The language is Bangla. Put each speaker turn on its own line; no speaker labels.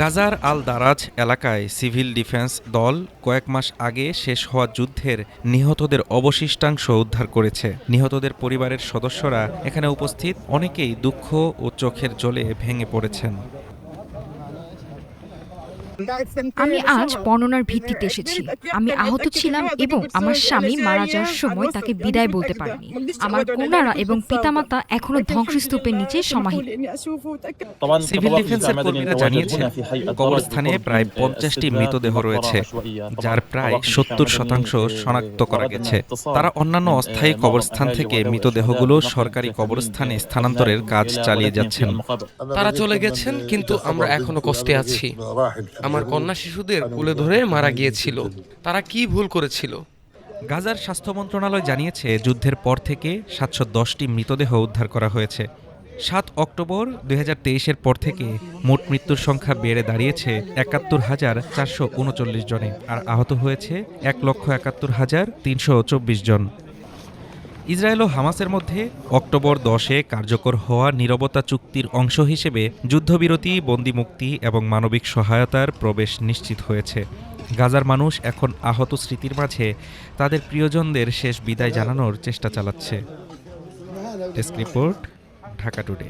গাজার আল দারাজ এলাকায় সিভিল ডিফেন্স দল কয়েক মাস আগে শেষ হওয়া যুদ্ধের নিহতদের অবশিষ্টাংশ উদ্ধার করেছে। নিহতদের পরিবারের সদস্যরা এখানে উপস্থিত অনেকেই দুঃখ ও চোখের জলে ভেঙে পড়েছেন।
আমি আজ বর্ণনার ভিত্তিতে এসেছি। আমি আহত ছিলাম এবং আমার স্বামী মারা যাওয়ার সময় তাকে বিদায় বলতে পারিনি। আমার কন্যারা এবং পিতামাতা এখনো ধ্বংসস্তূপের নিচে সমাহিত।
সিভিল ডিফেন্সের কর্মীরা জানিয়েছেন, কবরস্থানে প্রায় 50টি মৃতদেহ রয়েছে, যার প্রায় 70% শনাক্ত করা গেছে। তারা অন্যান্য অস্থায়ী কবরস্থান থেকে মৃতদেহগুলো সরকারি কবরস্থানে স্থানান্তরের কাজ চালিয়ে যাচ্ছেন।
তারা চলে গেছেন, কিন্তু আমরা এখনো কষ্টে আছি। আমার কন্যা শিশুদের কোলে ধরে মারা গিয়েছিল। তারা কি ভুল করেছিল?
গাজার স্বাস্থ্য মন্ত্রণালয় জানিয়েছে, যুদ্ধের পর থেকে 710টি মৃতদেহ উদ্ধার করা হয়েছে। 7 অক্টোবর 2023-এর পর থেকে মোট মৃত্যুর সংখ্যা বেড়ে দাঁড়িয়েছে 71,439 জনে, আর আহত হয়েছে 1,71,324 জন। ইসরায়েল ও হামাসের মধ্যে অক্টোবর 10-এ কার্যকর হওয়া নীরবতা চুক্তির অংশ হিসেবে যুদ্ধবিরতি, বন্দি মুক্তি এবং মানবিক সহায়তার প্রবেশ নিশ্চিত হয়েছে। গাজার মানুষ এখন আহত স্মৃতির মাঝে তাদের প্রিয়জনদের শেষ বিদায় জানানোর চেষ্টা চালাচ্ছে। Desk report, Dhaka today.